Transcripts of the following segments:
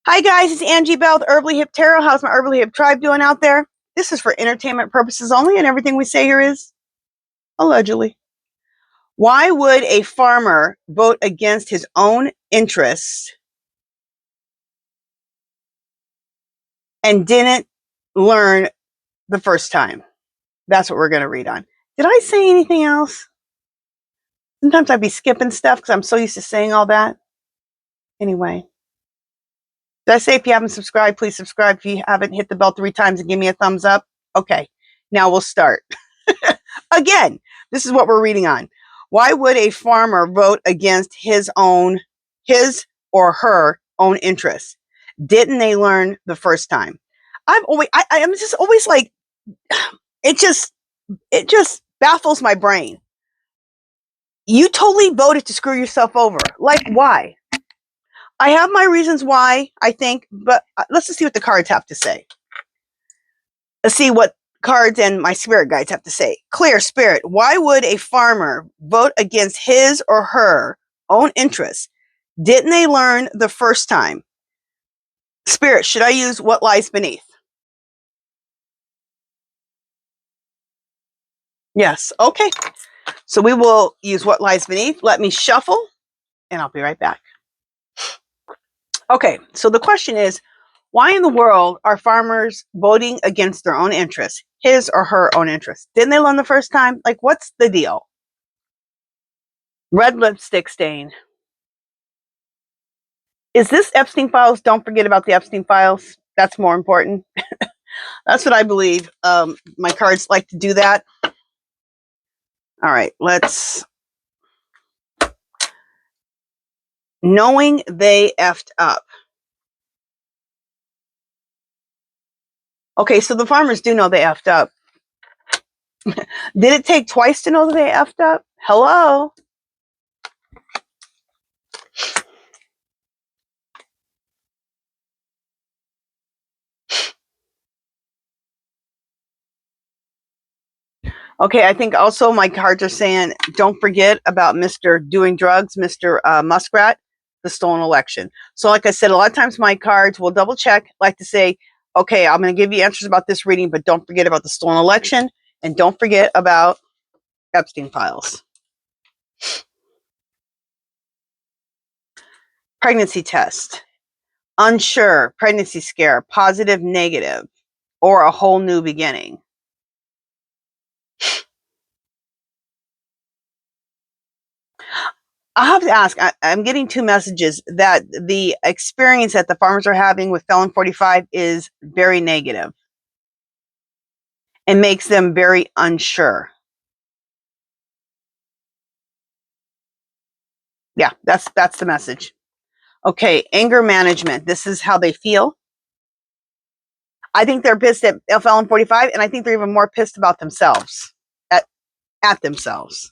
Hi guys, it's Angie Bell with HerballyHipTarot. How's my Herbally Hip tribe doing out there? This is for entertainment purposes only, and everything we say here is allegedly. Why would a farmer vote against his own interests and didn't learn the first time? That's what we're going to read on. Did I say anything else? Sometimes I'd be skipping stuff because I'm so used to saying all that. Anyway. Did I say if you haven't subscribed, please subscribe. If you haven't, hit the bell 3 times and give me a thumbs up. Okay, now we'll start. Again, this is what we're reading on. Why would a farmer vote against his or her own interests? Didn't they learn the first time? I'm just always like, it just baffles my brain. You totally voted to screw yourself over. Like, why? I have my reasons why, I think, but let's just see what the cards have to say. Let's see what cards and my spirit guides have to say. Clear spirit, why would a farmer vote against his or her own interests? Didn't they learn the first time? Spirit, should I use what lies beneath? Yes, okay. So we will use what lies beneath. Let me shuffle and I'll be right back. Okay, so the question is, why in the world are farmers voting against their own interests, his or her own interests? Didn't they learn the first time? Like, what's the deal? Red lipstick stain. Is this Epstein files? Don't forget about the Epstein files. That's more important. That's what I believe. My cards like to do that. All right, let's. Knowing they effed up. Okay, so the farmers do know they effed up. Did it take twice to know that they effed up? Hello? Okay, I think also my cards are saying, don't forget about Mr. Doing Drugs, Mr. Muskrat, the stolen election. So like I said, a lot of times my cards will double check, like to say, okay, I'm going to give you answers about this reading, but don't forget about the stolen election, and don't forget about Epstein files. Pregnancy test. Unsure, pregnancy scare, positive, negative, or a whole new beginning. I have to ask, I'm getting 2 messages that the experience that the farmers are having with Felon 45 is very negative and makes them very unsure. Yeah, that's the message. Okay, anger management. This is how they feel. I think they're pissed at Felon 45, and I think they're even more pissed about themselves, at themselves.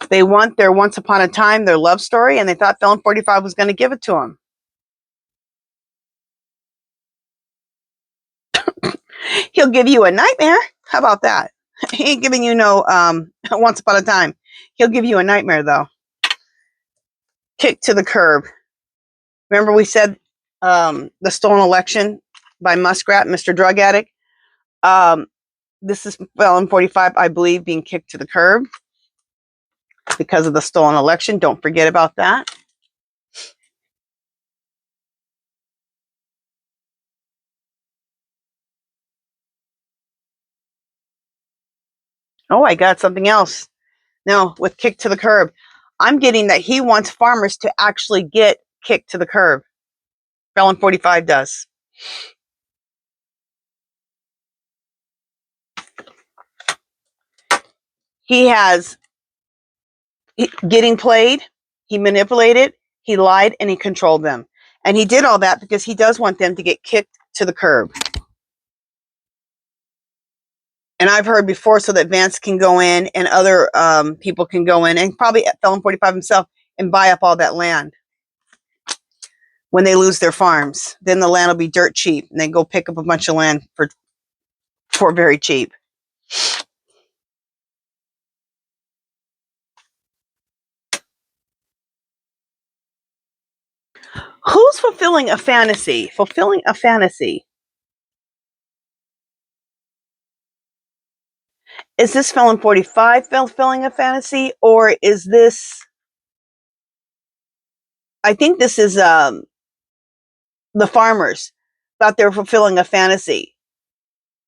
They want their once upon a time, their love story, and they thought Felon 45 was going to give it to them. He'll give you a nightmare. How about that? He ain't giving you no once upon a time. He'll give you a nightmare, though. Kick to the curb. Remember we said the stolen election by Muskrat, Mr. Drug Addict? This is Felon 45, I believe, being kicked to the curb because of the stolen election. Don't forget about that. Oh, I got something else. No, with kick to the curb. I'm getting that he wants farmers to actually get kicked to the curb. Felon 45 does. He has getting played, he manipulated, he lied, and he controlled them. And he did all that because he does want them to get kicked to the curb. And I've heard before so that Vance can go in and other people can go in and probably Felon 45 himself and buy up all that land when they lose their farms. Then the land will be dirt cheap and they go pick up a bunch of land for very cheap. Who's fulfilling a fantasy? Fulfilling a fantasy. Is this felon 45 fulfilling a fantasy, or is this, I think this is the farmers thought they were fulfilling a fantasy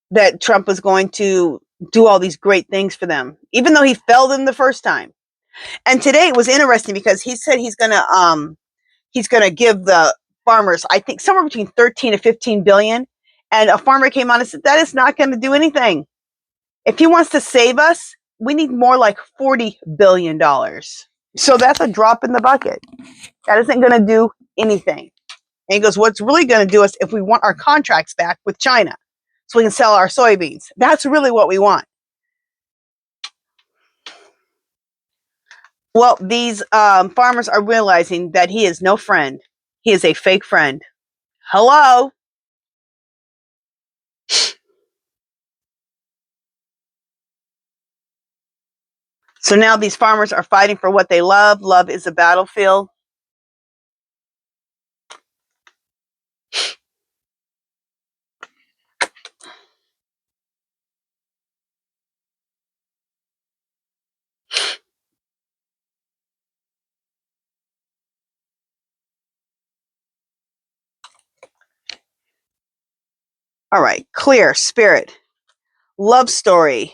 that Trump was going to do all these great things for them, even though he failed them the first time. And today it was interesting because he said he's gonna give the farmers, I think, somewhere between 13 to 15 billion. And a farmer came on and said that is not going to do anything. If he wants to save us, we need more like $40 billion. So that's a drop in the bucket. That isn't going to do anything. And he goes, what's really going to do us if we want our contracts back with China so we can sell our soybeans. That's really what we want. Well, these farmers are realizing that he is no friend. He is a fake friend. Hello? So now these farmers are fighting for what they love. Love is a battlefield. All right, clear, spirit, love story,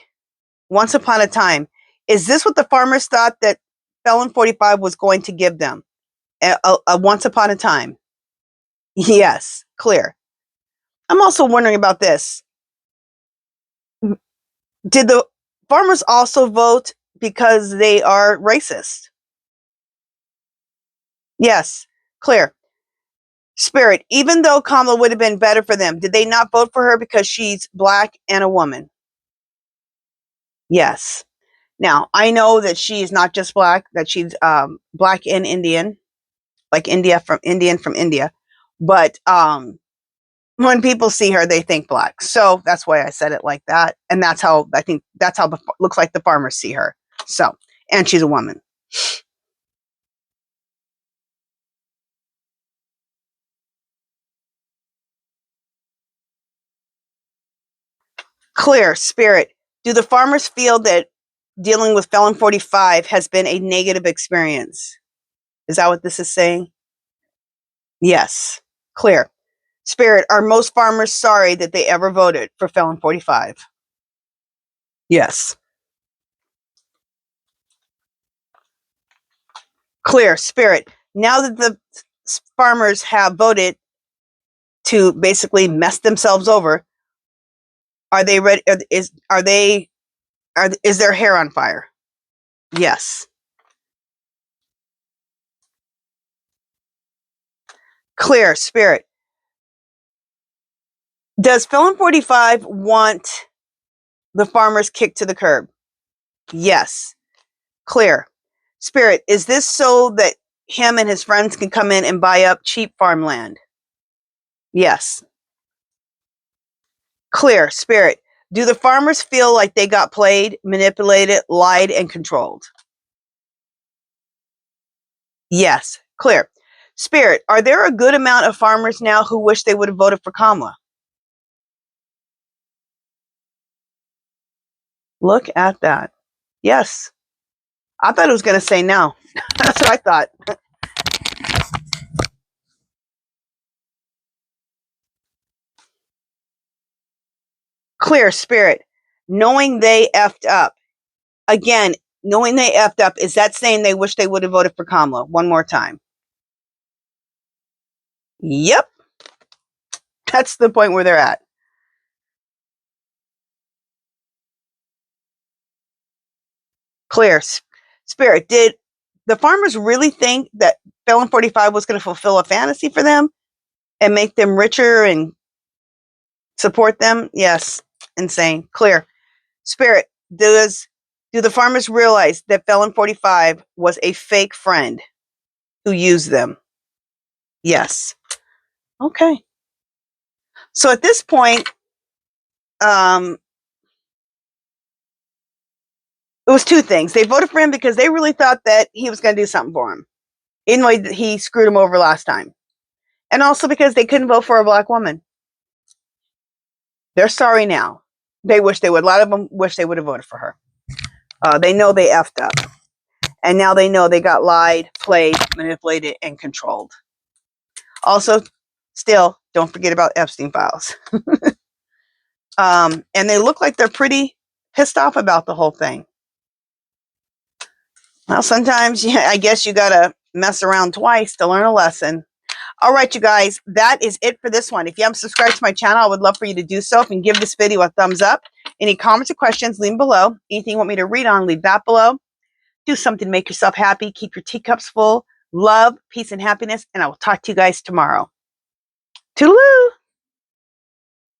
once upon a time. Is this what the farmers thought that Felon 45 was going to give them? A once upon a time? Yes, clear. I'm also wondering about this. Did the farmers also vote because they are racist? Yes, clear. Spirit, even though Kamala would have been better for them, did they not vote for her because she's black and a woman? Yes. Now, I know that she is not just black, that she's black and Indian, like Indian from India. But when people see her, they think black. So that's why I said it like that. And that's how I think that's how looks like the farmers see her. So, and she's a woman. Clear, spirit. Do the farmers feel that dealing with Felon 45 has been a negative experience? Is that what this is saying? Yes. Clear. Spirit, are most farmers sorry that they ever voted for Felon 45? Yes. Clear. Spirit, now that the farmers have voted to basically mess themselves over, are they ready? Is their hair on fire? Yes. Clear. Spirit, does Felon 45 want the farmers kicked to the curb? Yes. Clear. Spirit, is this so that him and his friends can come in and buy up cheap farmland? Yes. Clear. Spirit, do the farmers feel like they got played, manipulated, lied, and controlled? Yes. Clear. Spirit, are there a good amount of farmers now who wish they would have voted for Kamala? Look at that. Yes. I thought it was going to say no. That's what I thought. Clear. Spirit, knowing they effed up. Again, knowing they effed up, is that saying they wish they would have voted for Kamala? One more time. Yep. That's the point where they're at. Clear. Spirit, did the farmers really think that Felon 45 was going to fulfill a fantasy for them and make them richer and support them? Yes. Insane. Clear. Spirit, do the farmers realize that Felon 45 was a fake friend who used them? Yes. Okay. So at this point, it was two things. They voted for him because they really thought that he was going to do something for him, even though he screwed him over last time. And also because they couldn't vote for a black woman. They're sorry now. They wish they would. A lot of them wish they would have voted for her. They know they effed up. And now they know they got lied, played, manipulated, and controlled. Also, still, don't forget about Epstein files. And they look like they're pretty pissed off about the whole thing. Well, sometimes, yeah, I guess you got to mess around twice to learn a lesson. All right, you guys, that is it for this one. If you haven't subscribed to my channel, I would love for you to do so. If you can give this video a thumbs up. Any comments or questions, leave them below. Anything you want me to read on, leave that below. Do something to make yourself happy. Keep your teacups full. Love, peace, and happiness. And I will talk to you guys tomorrow. Toodaloo!